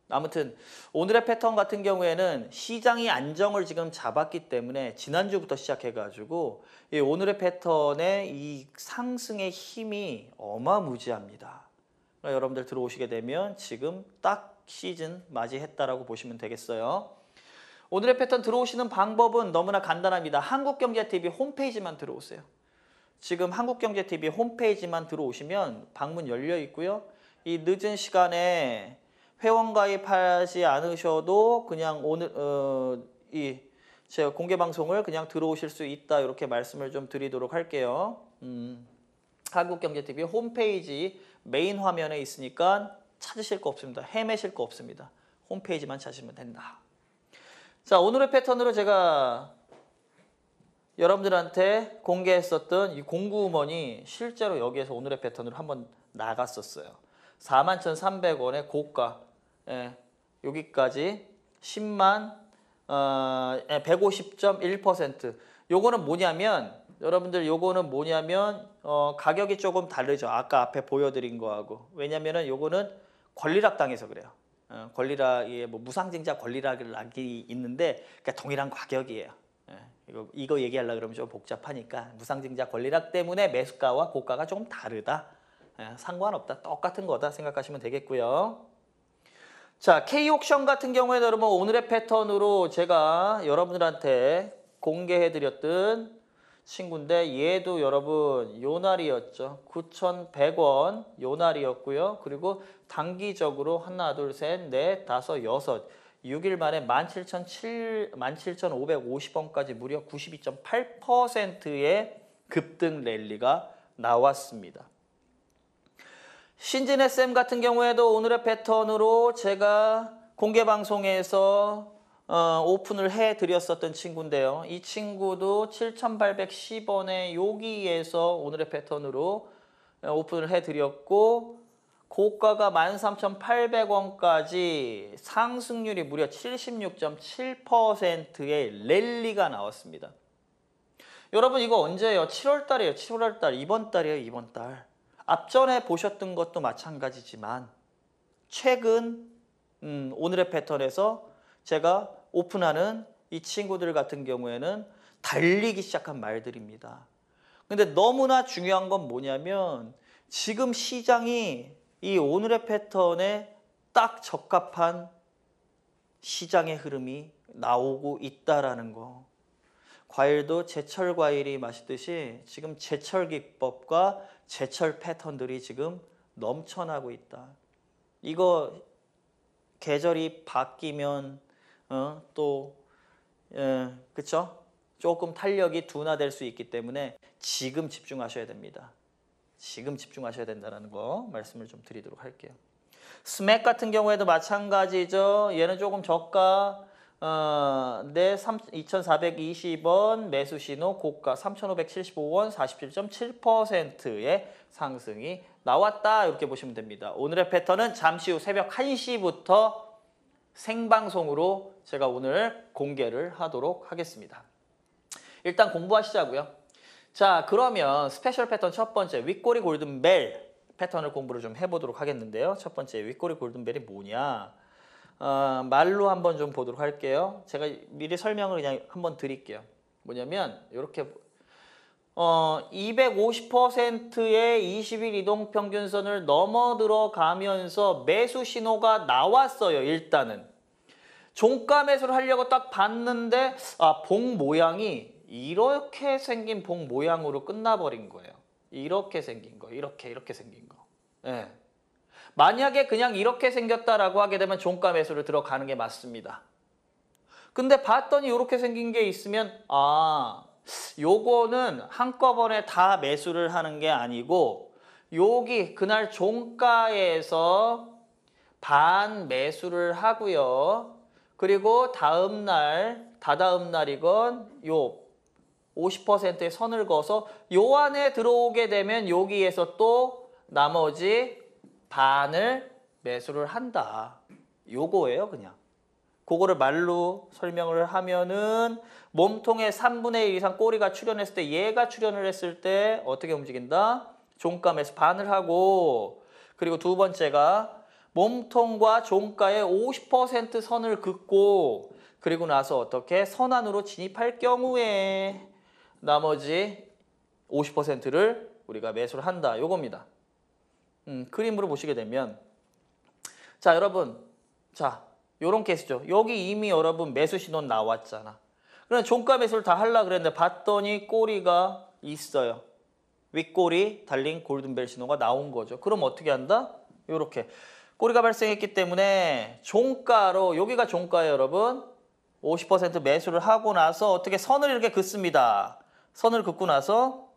아무튼 오늘의 패턴 같은 경우에는 시장이 안정을 지금 잡았기 때문에 지난주부터 시작해가지고 오늘의 패턴의 이 상승의 힘이 어마무지합니다. 그러니까 여러분들 들어오시게 되면 지금 딱 시즌 맞이했다라고 보시면 되겠어요. 오늘의 패턴 들어오시는 방법은 너무나 간단합니다. 한국경제TV 홈페이지만 들어오세요. 지금 한국경제TV 홈페이지만 들어오시면 방문 열려 있고요. 이 늦은 시간에 회원 가입하지 않으셔도 그냥 오늘 제가 공개 방송을 그냥 들어오실 수 있다 이렇게 말씀을 좀 드리도록 할게요. 한국경제TV 홈페이지 메인 화면에 있으니까 찾으실 거 없습니다. 헤매실 거 없습니다. 홈페이지만 찾으시면 된다. 자, 오늘의 패턴으로 제가 여러분들한테 공개했었던 이 공구음원이 실제로 여기에서 오늘의 패턴으로 한번 나갔었어요. 41,300원의 고가 여기까지 10만 150.1%. 요거는 뭐냐면 여러분들 요거는 뭐냐면 가격이 조금 다르죠. 아까 앞에 보여드린 거하고. 왜냐면은 요거는 권리락 당해서 그래요. 권리락이 뭐 무상증자 권리락이 있는데 그러니까 동일한 가격이에요. 이거 얘기하려고 그러면 좀 복잡하니까 무상증자 권리락 때문에 매수가와 고가가 조금 다르다. 상관없다. 똑같은 거다 생각하시면 되겠고요. 자, K옥션 같은 경우에는 여러분 오늘의 패턴으로 제가 여러분들한테 공개해드렸던 친구인데 얘도 여러분 요 날이었죠. 9,100원 요 날이었고요. 그리고 단기적으로 하나, 둘, 셋, 넷, 다섯, 여섯 6일 만에 17,550원까지 무려 92.8%의 급등 랠리가 나왔습니다. 신진SM 같은 경우에도 오늘의 패턴으로 제가 공개 방송에서 오픈을 해드렸었던 친구인데요. 이 친구도 7,810원에 여기에서 오늘의 패턴으로 오픈을 해드렸고 고가가 13,800원까지 상승률이 무려 76.7%의 랠리가 나왔습니다. 여러분 이거 언제예요? 7월 달이에요. 7월 달. 이번 달이에요. 이번 달. 앞전에 보셨던 것도 마찬가지지만 최근 오늘의 패턴에서 제가 오픈하는 이 친구들 같은 경우에는 달리기 시작한 말들입니다. 근데 너무나 중요한 건 뭐냐면 지금 시장이 이 오늘의 패턴에 딱 적합한 시장의 흐름이 나오고 있다라는 거. 과일도 제철 과일이 맛있듯이 지금 제철 기법과 제철 패턴들이 지금 넘쳐나고 있다. 이거 계절이 바뀌면 그쵸? 조금 탄력이 둔화될 수 있기 때문에 지금 집중하셔야 됩니다. 지금 집중하셔야 된다는 거 말씀을 좀 드리도록 할게요. 스맥 같은 경우에도 마찬가지죠. 얘는 조금 저가 2,420원 매수 신호 고가 3,575원 47.7%의 상승이 나왔다. 이렇게 보시면 됩니다. 오늘의 패턴은 잠시 후 새벽 1시부터 생방송으로 제가 오늘 공개를 하도록 하겠습니다. 일단 공부하시자고요. 자, 그러면 스페셜 패턴 첫 번째 윗꼬리 골든벨 패턴을 공부를 좀 해보도록 하겠는데요. 첫 번째 윗꼬리 골든벨이 뭐냐? 말로 한번 좀 보도록 할게요. 제가 미리 설명을 그냥 한번 드릴게요. 뭐냐면 이렇게 250%의 20일 이동평균선을 넘어 들어가면서 매수 신호가 나왔어요. 일단은 종가 매수를 하려고 딱 봤는데 봉 모양이 이렇게 생긴 봉 모양으로 끝나버린 거예요. 이렇게 생긴 거, 이렇게 생긴 거. 네. 만약에 그냥 이렇게 생겼다라고 하게 되면 종가 매수를 들어가는 게 맞습니다. 근데 봤더니 이렇게 생긴 게 있으면 요거는 한꺼번에 다 매수를 하는 게 아니고 여기 그날 종가에서 반 매수를 하고요. 그리고 다다음 날이건 요 50%의 선을 그어서 요 안에 들어오게 되면 여기에서 또 나머지 반을 매수를 한다. 요거예요, 그냥. 그거를 말로 설명을 하면은 몸통의 3분의 1 이상 꼬리가 출현했을 때 얘가 출현을 했을 때 어떻게 움직인다? 종가 매수 반을 하고 그리고 두 번째가 몸통과 종가의 50% 선을 긋고 그리고 나서 어떻게 선안으로 진입할 경우에 나머지 50%를 우리가 매수를 한다. 요겁니다. 그림으로 보시게 되면 자 여러분 요런 케이스죠. 여기 이미 여러분 매수 신호 나왔잖아. 그럼 종가 매수를 다 하려고 그랬는데 봤더니 꼬리가 있어요. 윗꼬리 달린 골든벨 신호가 나온 거죠. 그럼 어떻게 한다? 요렇게 꼬리가 발생했기 때문에 종가로 여기가 종가예요 여러분. 50% 매수를 하고 나서 어떻게 선을 이렇게 긋습니다. 선을 긋고 나서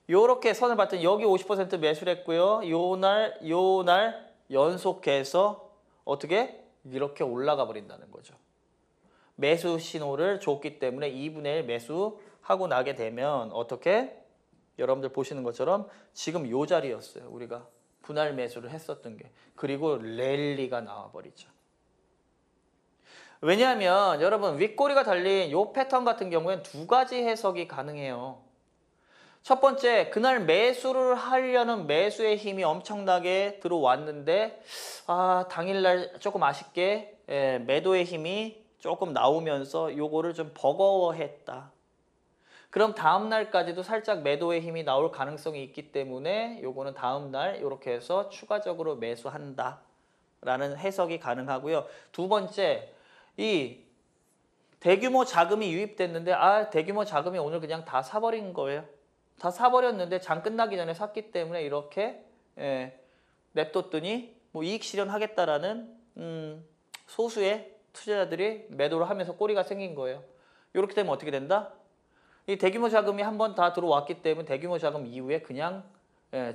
요렇게 선을 봤더니 여기 50% 매수를 했고요. 요날 연속해서 어떻게? 이렇게 올라가 버린다는 거죠. 매수 신호를 줬기 때문에 2분의 1 매수하고 나게 되면 어떻게? 여러분들 보시는 것처럼 지금 요 자리였어요. 우리가 분할 매수를 했었던 게. 그리고 랠리가 나와버리죠. 왜냐하면 여러분 윗꼬리가 달린 요 패턴 같은 경우에는 두 가지 해석이 가능해요. 첫 번째, 그날 매수를 하려는 매수의 힘이 엄청나게 들어왔는데 당일날 조금 아쉽게 매도의 힘이 조금 나오면서 요거를 좀 버거워했다. 그럼 다음날까지도 살짝 매도의 힘이 나올 가능성이 있기 때문에 요거는 다음날 이렇게 해서 추가적으로 매수한다 라는 해석이 가능하고요. 두 번째, 이 대규모 자금이 유입됐는데 대규모 자금이 오늘 그냥 다 사버린 거예요. 다 사버렸는데 장 끝나기 전에 샀기 때문에 이렇게 냅뒀더니 뭐 이익 실현하겠다라는 소수의 투자자들이 매도를 하면서 꼬리가 생긴 거예요. 이렇게 되면 어떻게 된다? 이 대규모 자금이 한번 다 들어왔기 때문에 대규모 자금 이후에 그냥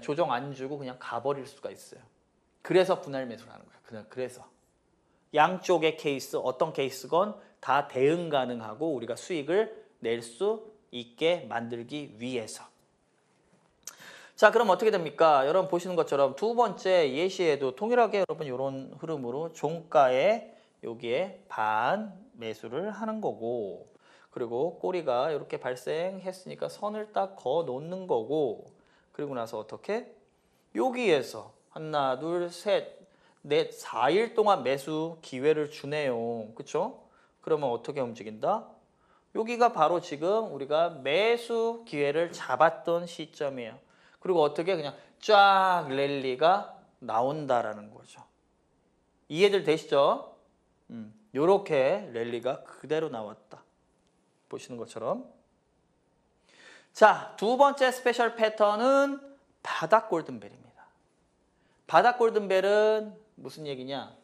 조정 안 주고 그냥 가버릴 수가 있어요. 그래서 분할 매수를 하는 거예요. 그래서 양쪽의 케이스 어떤 케이스건 다 대응 가능하고 우리가 수익을 낼 수 있게 만들기 위해서. 자, 그럼 어떻게 됩니까? 여러분 보시는 것처럼 두 번째 예시에도 동일하게 여러분 이런 흐름으로 종가에 여기에 반 매수를 하는 거고, 그리고 꼬리가 이렇게 발생했으니까 선을 딱 그어 놓는 거고, 그리고 나서 어떻게? 여기에서 하나, 둘, 셋, 넷, 4일 동안 매수 기회를 주네요. 그쵸? 그러면 어떻게 움직인다? 여기가 바로 지금 우리가 매수 기회를 잡았던 시점이에요. 그리고 어떻게 그냥 쫙 랠리가 나온다라는 거죠. 이해들 되시죠? 요렇게 랠리가 그대로 나왔다. 보시는 것처럼. 자, 두 번째 스페셜 패턴은 바닥 골든벨입니다. 바닥 골든벨은 무슨 얘기냐?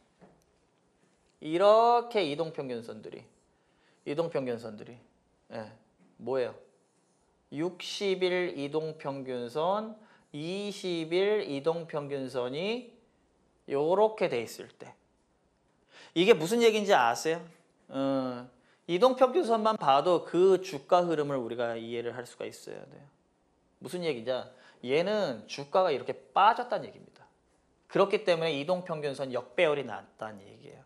이렇게 이동평균선들이 예, 뭐예요? 60일 이동평균선, 20일 이동평균선이 요렇게 돼 있을 때 이게 무슨 얘기인지 아세요? 이동평균선만 봐도 그 주가 흐름을 우리가 이해를 할 수가 있어야 돼요. 무슨 얘기냐? 얘는 주가가 이렇게 빠졌다는 얘기입니다. 그렇기 때문에 이동평균선 역배열이 났다는 얘기예요.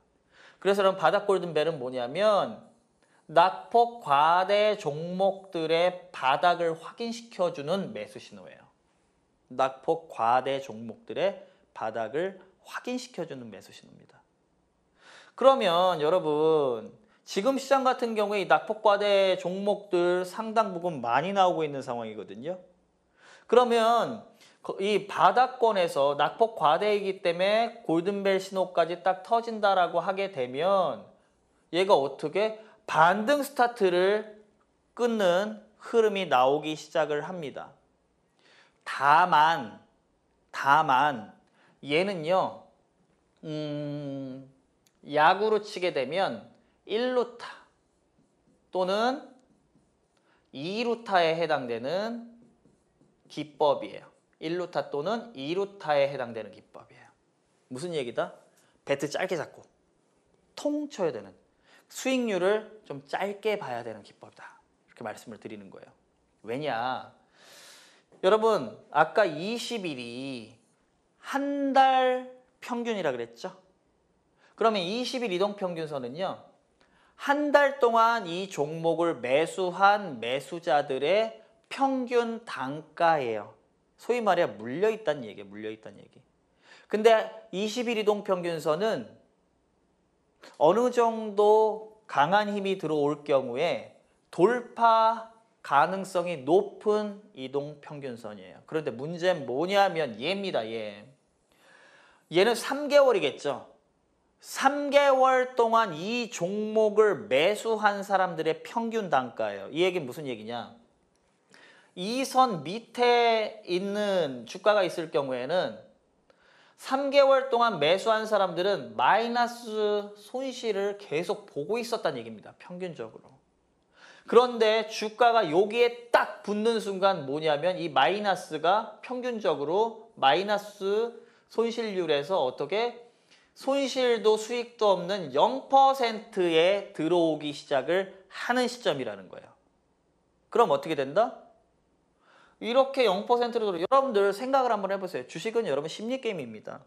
그래서 그럼 바닥 골든벨은 뭐냐면 낙폭 과대 종목들의 바닥을 확인시켜주는 매수 신호예요. 낙폭 과대 종목들의 바닥을 확인시켜주는 매수 신호입니다. 그러면 여러분 지금 시장 같은 경우에 이 낙폭 과대 종목들 상당 부분 많이 나오고 있는 상황이거든요. 그러면 이 바닥권에서 낙폭 과대이기 때문에 골든벨 신호까지 딱 터진다라고 하게 되면 얘가 어떻게 반등 스타트를 끊는 흐름이 나오기 시작을 합니다. 다만 얘는요 약으로 치게 되면 1루타 또는 2루타에 해당되는 기법이에요. 1루타 또는 2루타에 해당되는 기법이에요. 무슨 얘기다? 배트 짧게 잡고 통 쳐야 되는, 수익률을 좀 짧게 봐야 되는 기법이다. 이렇게 말씀을 드리는 거예요. 왜냐? 여러분 아까 20일이 한 달 평균이라 그랬죠? 그러면 20일 이동평균선은요. 한 달 동안 이 종목을 매수한 매수자들의 평균 단가예요. 소위 말해 물려있다는 얘기예요. 물려있다는 얘기. 근데 20일 이동평균선은 어느 정도 강한 힘이 들어올 경우에 돌파 가능성이 높은 이동평균선이에요. 그런데 문제는 뭐냐면 얘입니다. 얘는 3개월이겠죠. 3개월 동안 이 종목을 매수한 사람들의 평균 단가예요. 이 얘기는 무슨 얘기냐? 이 선 밑에 있는 주가가 있을 경우에는 3개월 동안 매수한 사람들은 마이너스 손실을 계속 보고 있었다는 얘기입니다. 평균적으로. 그런데 주가가 여기에 딱 붙는 순간 뭐냐면 이 마이너스가 평균적으로 마이너스 손실률에서 어떻게 손실도 수익도 없는 0%에 들어오기 시작을 하는 시점이라는 거예요. 그럼 어떻게 된다? 이렇게 0%로 여러분들 생각을 한번 해보세요. 주식은 여러분 심리게임입니다.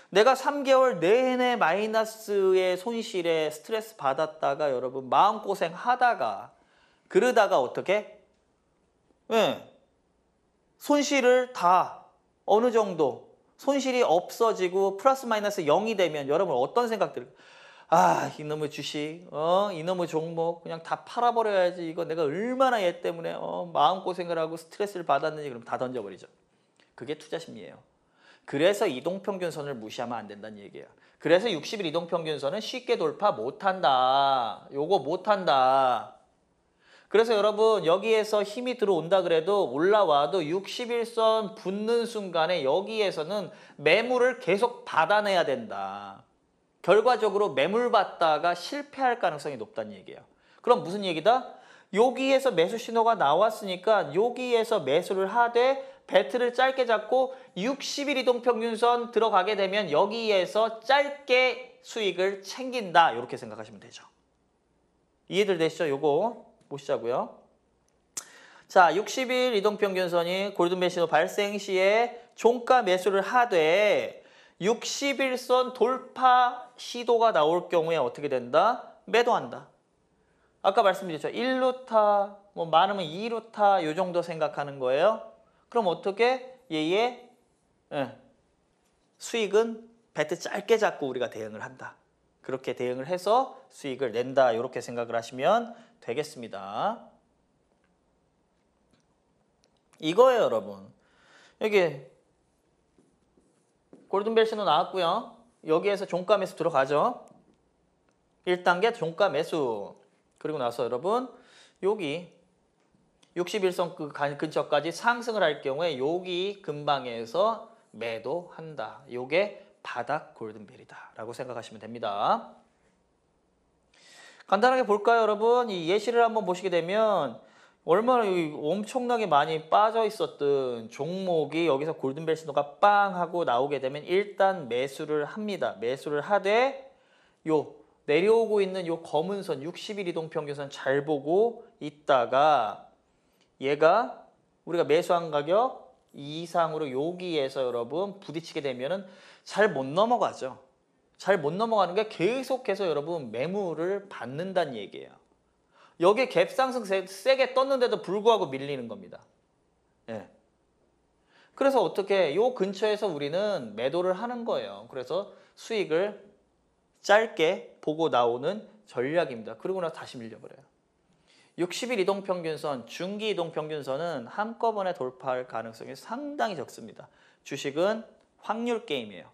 내가 3개월 내내 마이너스의 손실에 스트레스 받았다가 여러분 마음고생 하다가 그러다가 어떻게? 손실을 다 어느 정도 손실이 없어지고 플러스 마이너스 0이 되면 여러분 어떤 생각들? 아, 이놈의 주식, 이놈의 종목 그냥 다 팔아버려야지. 이거 내가 얼마나 얘 때문에 마음고생을 하고 스트레스를 받았는지. 그럼 다 던져버리죠. 그게 투자 심리예요. 그래서 이동평균선을 무시하면 안 된다는 얘기예요. 그래서 60일 이동평균선은 쉽게 돌파 못한다. 요거 못한다. 그래서 여러분 여기에서 힘이 들어온다 그래도 올라와도 60일선 붙는 순간에 여기에서는 매물을 계속 받아내야 된다. 결과적으로 매물 받다가 실패할 가능성이 높다는 얘기예요. 그럼 무슨 얘기다? 여기에서 매수 신호가 나왔으니까 여기에서 매수를 하되 배트를 짧게 잡고 60일 이동평균선 들어가게 되면 여기에서 짧게 수익을 챙긴다. 이렇게 생각하시면 되죠. 이해들 되시죠? 요거 보시자고요. 자, 60일 이동평균선이 골든벨 신호 발생 시에 종가 매수를 하되 60일선 돌파 시도가 나올 경우에 어떻게 된다? 매도한다. 아까 말씀드렸죠. 1루타, 뭐 많으면 2루타 요 정도 생각하는 거예요. 그럼 어떻게? 얘의 수익은 배트 짧게 잡고 우리가 대응을 한다. 그렇게 대응을 해서 수익을 낸다. 이렇게 생각을 하시면 되겠습니다. 이거예요, 여러분. 여기 골든벨 신호 나왔고요. 여기에서 종가 매수 들어가죠. 1단계 종가 매수. 그리고 나서 여러분 여기 61선 그 근처까지 상승을 할 경우에 여기 근방에서 매도한다. 요게 바닥 골든벨이다 라고 생각하시면 됩니다. 간단하게 볼까요, 여러분? 이 예시를 한번 보시게 되면 얼마나 엄청나게 많이 빠져 있었던 종목이 여기서 골든벨 신호가 빵 하고 나오게 되면 일단 매수를 합니다. 매수를 하되 요 내려오고 있는 요 검은 선 60일 이동평균선 잘 보고 있다가 얘가 우리가 매수한 가격 이상으로 여기에서 여러분 부딪히게 되면은 잘 못 넘어가죠. 잘 못 넘어가는 게 계속해서 여러분 매물을 받는다는 얘기예요. 여기에 갭상승 세게 떴는데도 불구하고 밀리는 겁니다. 예. 그래서 어떻게 요 근처에서 우리는 매도를 하는 거예요. 그래서 수익을 짧게 보고 나오는 전략입니다. 그리고 나서 다시 밀려버려요. 60일 이동평균선, 중기 이동평균선은 한꺼번에 돌파할 가능성이 상당히 적습니다. 주식은 확률 게임이에요.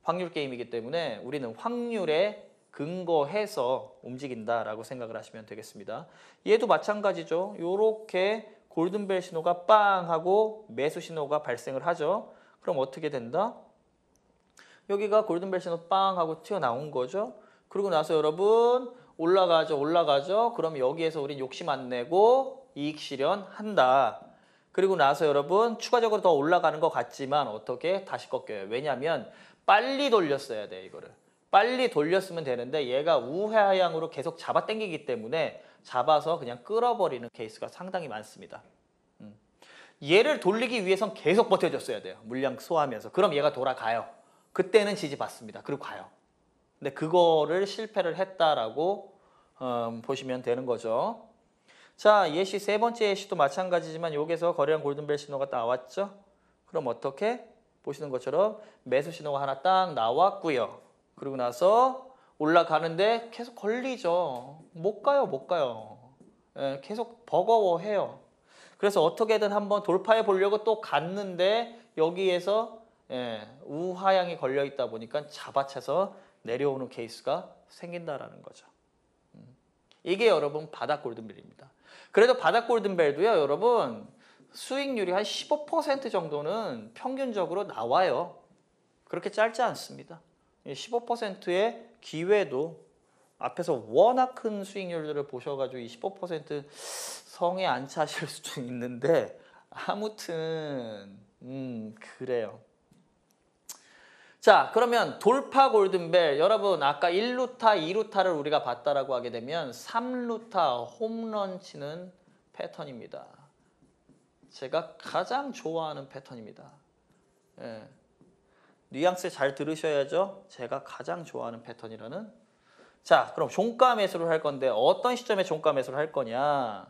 확률 게임이기 때문에 우리는 확률에 근거해서 움직인다라고 생각을 하시면 되겠습니다. 얘도 마찬가지죠. 요렇게 골든벨 신호가 빵 하고 매수 신호가 발생을 하죠. 그럼 어떻게 된다? 여기가 골든벨 신호 빵 하고 튀어나온 거죠. 그리고 나서 여러분 올라가죠. 그럼 여기에서 우린 욕심 안 내고 이익 실현한다. 그리고 나서 여러분 추가적으로 더 올라가는 것 같지만 어떻게? 다시 꺾여요. 왜냐하면 빨리 돌렸어야 돼, 이거를. 빨리 돌렸으면 되는데 얘가 우하향으로 계속 잡아당기기 때문에 잡아서 그냥 끌어버리는 케이스가 상당히 많습니다. 얘를 돌리기 위해선 계속 버텨줬어야 돼요. 물량 소화하면서. 그럼 얘가 돌아가요. 그때는 지지받습니다. 그리고 가요. 근데 그거를 실패를 했다라고 보시면 되는 거죠. 자, 예시 세 번째 예시도 마찬가지지만 여기서 거래량 골든벨 신호가 나왔죠. 그럼 어떻게? 보시는 것처럼 매수 신호가 하나 딱 나왔고요. 그리고 나서 올라가는데 계속 걸리죠. 못 가요. 예, 계속 버거워해요. 그래서 어떻게든 한번 돌파해 보려고 또 갔는데 여기에서 우하향이 걸려 있다 보니까 잡아채서 내려오는 케이스가 생긴다라는 거죠. 이게 여러분 바닥 골든벨입니다. 그래도 바닥 골든벨도요, 여러분 수익률이 한 15% 정도는 평균적으로 나와요. 그렇게 짧지 않습니다. 15%의 기회도 앞에서 워낙 큰 수익률들을 보셔가지고 이 15% 성에 안 차실 수도 있는데 아무튼 그래요. 자, 그러면 돌파 골든벨 여러분 아까 1루타, 2루타를 우리가 봤다라고 하게 되면 3루타 홈런 치는 패턴입니다. 제가 가장 좋아하는 패턴입니다. 예. 뉘앙스 잘 들으셔야죠. 제가 가장 좋아하는 패턴이라는. 자, 그럼 종가 매수를 할 건데 어떤 시점에 종가 매수를 할 거냐.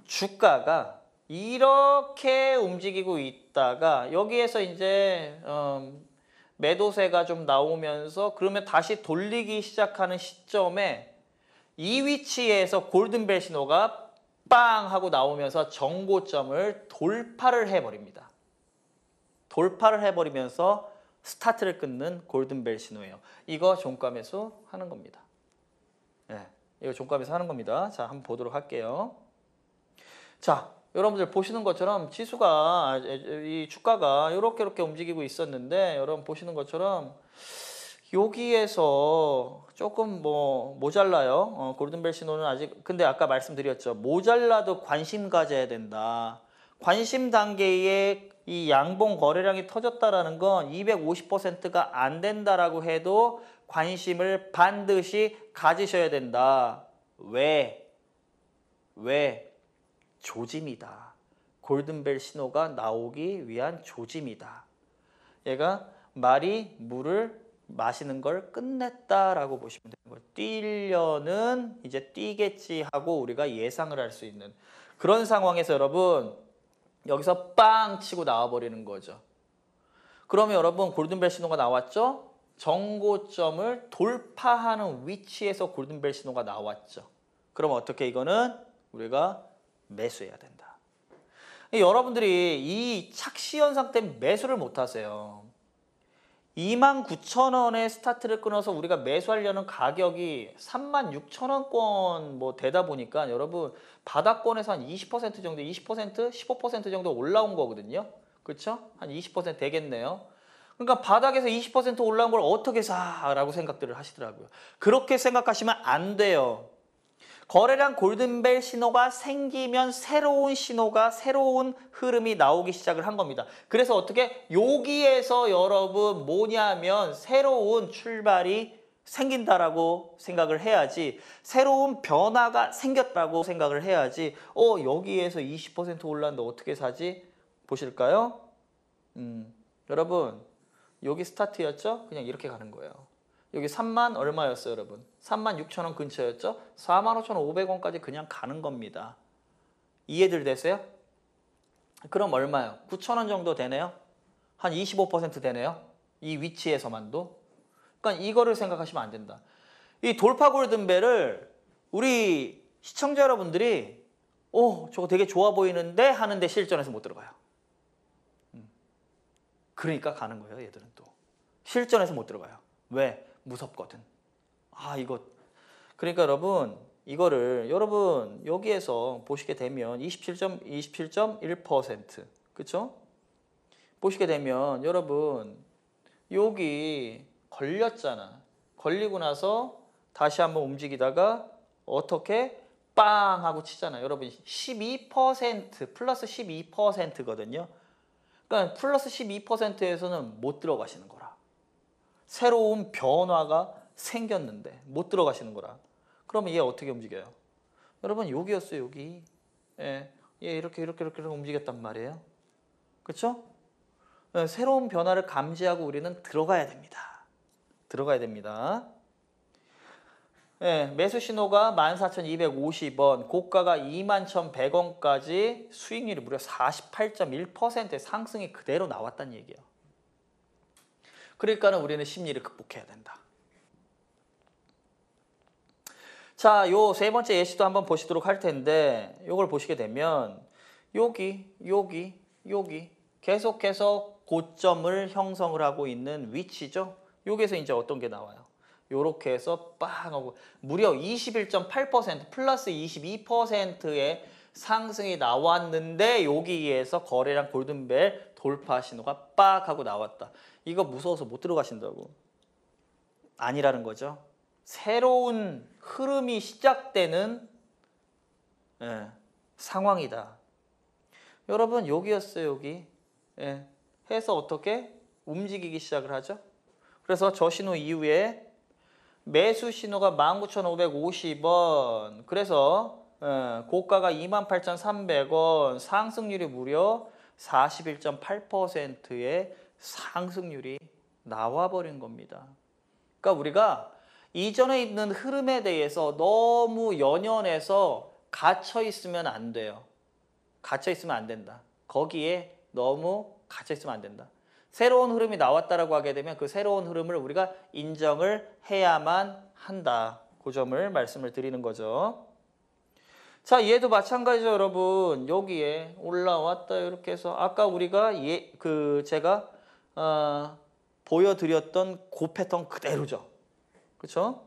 주가가 이렇게 움직이고 있다가 여기에서 이제 매도세가 좀 나오면서 그러면 다시 돌리기 시작하는 시점에 이 위치에서 골든벨 신호가 빵 하고 나오면서 정고점을 돌파를 해버립니다. 돌파를 해버리면서 스타트를 끊는 골든벨 신호예요. 이거 종가 매수 하는 겁니다. 네, 이거 종가 매수 하는 겁니다. 자, 한번 보도록 할게요. 자, 여러분들 보시는 것처럼 지수가 이 주가가 이렇게 움직이고 있었는데 여러분 보시는 것처럼 여기에서 조금 뭐 모자라요. 골든벨 신호는 아직 근데 아까 말씀드렸죠. 모자라도 관심 가져야 된다. 관심 단계에 이 양봉 거래량이 터졌다라는 건 250%가 안 된다라고 해도 관심을 반드시 가지셔야 된다. 왜? 조짐이다. 골든벨 신호가 나오기 위한 조짐이다. 얘가 말이 물을 마시는 걸 끝냈다라고 보시면 되는 거예요. 뛰려는 이제 뛰겠지 하고 우리가 예상을 할 수 있는 그런 상황에서 여러분 여기서 빵 치고 나와버리는 거죠. 그러면 여러분 골든벨 신호가 나왔죠? 정고점을 돌파하는 위치에서 골든벨 신호가 나왔죠. 그럼 어떻게 이거는 우리가 매수해야 된다. 여러분들이 이 착시 현상 때문에 매수를 못 하세요. 29,000원에 스타트를 끊어서 우리가 매수하려는 가격이 36,000원권 뭐 되다 보니까 여러분 바닥권에서 한 20% 정도, 20%, 15% 정도 올라온 거거든요. 그렇죠? 한 20% 되겠네요. 그러니까 바닥에서 20% 올라온 걸 어떻게 사라고 생각들을 하시더라고요. 그렇게 생각하시면 안 돼요. 거래량 골든벨 신호가 생기면 새로운 신호가 새로운 흐름이 나오기 시작을 한 겁니다. 그래서 어떻게 여기에서 여러분 뭐냐면 새로운 출발이 생긴다라고 생각을 해야지 새로운 변화가 생겼다고 생각을 해야지 여기에서 20% 올랐는데 어떻게 사지? 보실까요? 여러분 여기 스타트였죠? 그냥 이렇게 가는 거예요. 여기 3만 얼마였어요, 여러분? 36,000원 근처였죠? 45,500원까지 그냥 가는 겁니다. 이해들 되세요? 그럼 얼마요? 9,000원 정도 되네요? 한 25% 되네요? 이 위치에서만도? 그러니까 이거를 생각하시면 안 된다. 이 돌파 골든벨을 우리 시청자 여러분들이 저거 되게 좋아 보이는데 하는데 실전에서 못 들어가요. 그러니까 가는 거예요, 얘들은 또. 실전에서 못 들어가요. 왜? 무섭거든. 이거. 그러니까 여러분, 이거를 여러분 여기에서 보시게 되면 27.1%. 그쵸? 보시게 되면 여러분 여기 걸렸잖아. 걸리고 나서 다시 한번 움직이다가 어떻게 빵 하고 치잖아요. 여러분 12% 플러스 12%거든요. 그러니까 플러스 12%에서는 못 들어가시는 거라. 새로운 변화가 생겼는데 못 들어가시는 거라. 그러면 얘 어떻게 움직여요? 여러분 여기였어요, 여기. 얘 이렇게 움직였단 말이에요. 그렇죠? 새로운 변화를 감지하고 우리는 들어가야 됩니다. 들어가야 됩니다. 매수 신호가 14,250원, 고가가 21,100원까지 수익률이 무려 48.1%의 상승이 그대로 나왔다는 얘기예요. 그러니까 우리는 심리를 극복해야 된다. 자, 요 세 번째 예시도 한번 보시도록 할 텐데 요걸 보시게 되면 여기 계속해서 고점을 형성을 하고 있는 위치죠. 여기에서 이제 어떤 게 나와요? 요렇게 해서 빵 하고 무려 21.8% 플러스 22%의 상승이 나왔는데 여기에서 거래량 골든벨 돌파 신호가 빡 하고 나왔다. 이거 무서워서 못 들어가신다고. 아니라는 거죠. 새로운 흐름이 시작되는 상황이다. 여러분 여기였어요, 여기. 해서 어떻게 움직이기 시작을 하죠. 그래서 저 신호 이후에 매수 신호가 19,550원. 그래서 고가가 28,300원. 상승률이 무려 41.8%의 상승률이 나와버린 겁니다. 그러니까 우리가 이전에 있는 흐름에 대해서 너무 연연해서 갇혀 있으면 안 돼요. 갇혀 있으면 안 된다. 거기에 너무 갇혀 있으면 안 된다. 새로운 흐름이 나왔다라고 하게 되면 그 새로운 흐름을 우리가 인정을 해야만 한다. 그 점을 말씀을 드리는 거죠. 자, 얘도 마찬가지죠, 여러분. 여기에 올라왔다 이렇게 해서 아까 우리가 제가 보여드렸던 그 패턴 그대로죠. 그렇죠?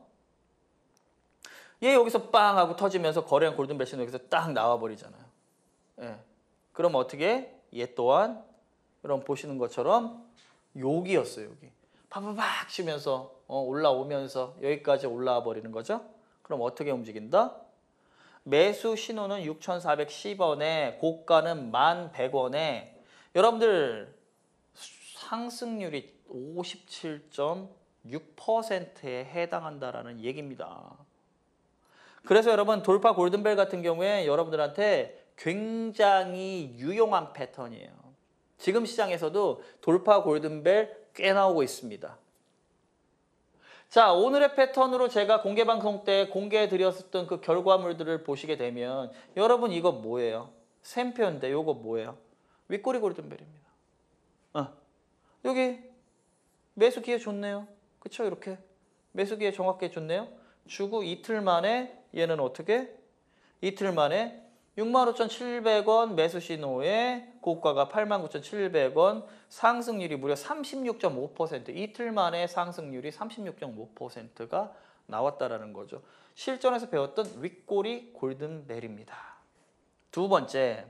얘 여기서 빵 하고 터지면서 거래량 골든벨 신호 여기서 딱 나와버리잖아요. 그럼 어떻게? 얘 또한 여러분 보시는 것처럼 여기였어요, 여기. 파파박 치면서 올라오면서 여기까지 올라와 버리는 거죠. 그럼 어떻게 움직인다? 매수 신호는 6,410원에 고가는 1,100원에 여러분들 상승률이 57.6%에 해당한다라는 얘기입니다. 그래서 여러분 돌파 골든벨 같은 경우에 여러분들한테 굉장히 유용한 패턴이에요. 지금 시장에서도 돌파 골든벨 꽤 나오고 있습니다. 자, 오늘의 패턴으로 제가 공개방송 때 공개해 드렸었던 그 결과물들을 보시게 되면 여러분 이거 뭐예요? 샘표인데 이거 뭐예요? 윗꼬리 골든벨입니다. 여기 매수 기회 좋네요. 그쵸? 이렇게 매수 기회 정확하게 좋네요. 주고 이틀 만에 얘는 어떻게? 이틀 만에 65,700원 매수 신호에 고가가 89,700원, 상승률이 무려 36.5%, 이틀 만에 상승률이 36.5%가 나왔다라는 거죠. 실전에서 배웠던 윗꼬리 골든벨입니다. 두 번째,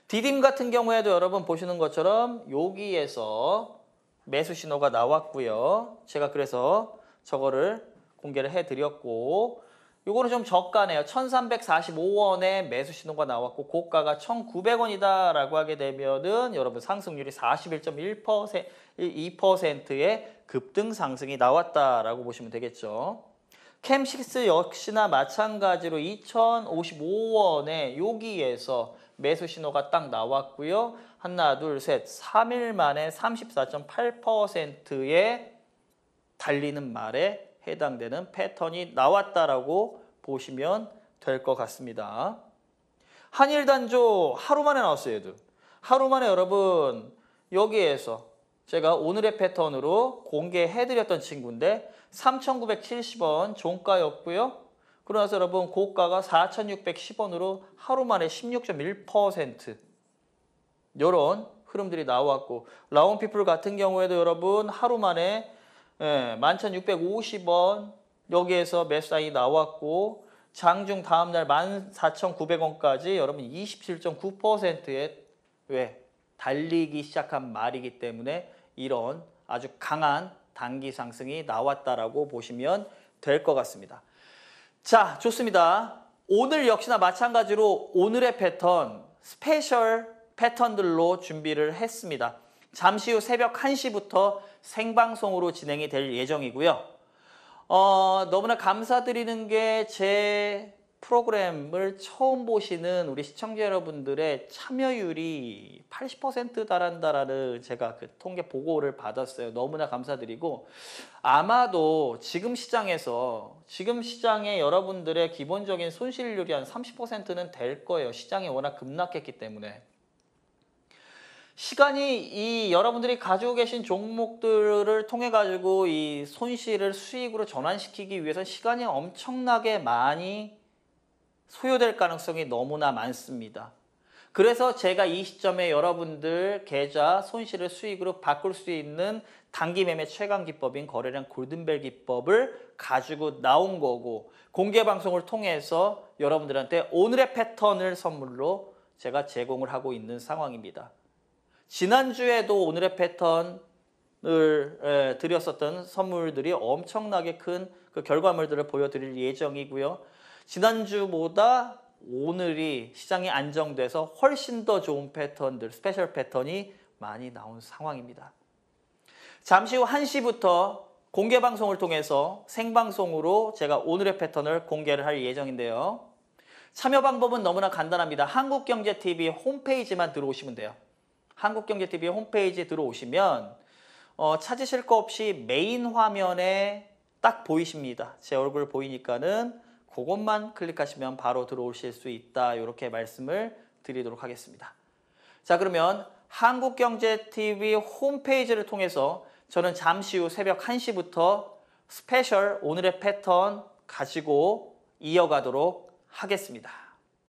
디딤 같은 경우에도 여러분 보시는 것처럼 여기에서 매수 신호가 나왔고요. 제가 그래서 저거를 공개를 해드렸고, 요거는 좀 저가네요. 1345원에 매수 신호가 나왔고 고가가 1900원이다 라고 하게 되면은 여러분 상승률이 41.2%의 급등 상승이 나왔다라고 보시면 되겠죠. 캠6 역시나 마찬가지로 2055원에 여기에서 매수 신호가 딱 나왔고요. 하나, 둘, 셋, 3일 만에 34.8%의 달리는 말에 해당되는 패턴이 나왔다라고 보시면 될 것 같습니다. 한일단조 하루 만에 나왔어요. 얘도. 하루 만에 여러분 여기에서 제가 오늘의 패턴으로 공개해드렸던 친구인데 3,970원 종가였고요. 그러고 나서 여러분 고가가 4,610원으로 하루 만에 16.1% 이런 흐름들이 나왔고, 라온피플 같은 경우에도 여러분 하루 만에 11,650원 여기에서 매수 사인이 나왔고, 장중 다음날 14,900원까지 여러분 27.9%의 달리기 시작한 말이기 때문에 이런 아주 강한 단기 상승이 나왔다라고 보시면 될 것 같습니다. 자, 좋습니다. 오늘 역시나 마찬가지로 오늘의 패턴 스페셜 패턴들로 준비를 했습니다. 잠시 후 새벽 1시부터 생방송으로 진행이 될 예정이고요. 너무나 감사드리는 게 제 프로그램을 처음 보시는 우리 시청자 여러분들의 참여율이 80% 달한다라는 제가 그 통계 보고를 받았어요. 너무나 감사드리고, 아마도 지금 시장에 여러분들의 기본적인 손실률이 한 30%는 될 거예요. 시장이 워낙 급락했기 때문에. 시간이 여러분들이 가지고 계신 종목들을 통해 가지고 이 손실을 수익으로 전환시키기 위해서 시간이 엄청나게 많이 소요될 가능성이 너무나 많습니다. 그래서 제가 이 시점에 여러분들 계좌 손실을 수익으로 바꿀 수 있는 단기 매매 최강 기법인 거래량 골든벨 기법을 가지고 나온 거고, 공개 방송을 통해서 여러분들한테 오늘의 패턴을 선물로 제가 제공을 하고 있는 상황입니다. 지난주에도 오늘의 패턴을 드렸었던 선물들이 엄청나게 큰 그 결과물들을 보여드릴 예정이고요. 지난주보다 오늘이 시장이 안정돼서 훨씬 더 좋은 패턴들, 스페셜 패턴이 많이 나온 상황입니다. 잠시 후 1시부터 공개 방송을 통해서 생방송으로 제가 오늘의 패턴을 공개를 할 예정인데요. 참여 방법은 너무나 간단합니다. 한국경제TV 홈페이지만 들어오시면 돼요. 한국경제TV 홈페이지에 들어오시면 찾으실 거 없이 메인 화면에 딱 보이십니다. 제 얼굴 보이니까는 그것만 클릭하시면 바로 들어오실 수 있다, 이렇게 말씀을 드리도록 하겠습니다. 자, 그러면 한국경제TV 홈페이지를 통해서 저는 잠시 후 새벽 1시부터 스페셜 오늘의 패턴 가지고 이어가도록 하겠습니다.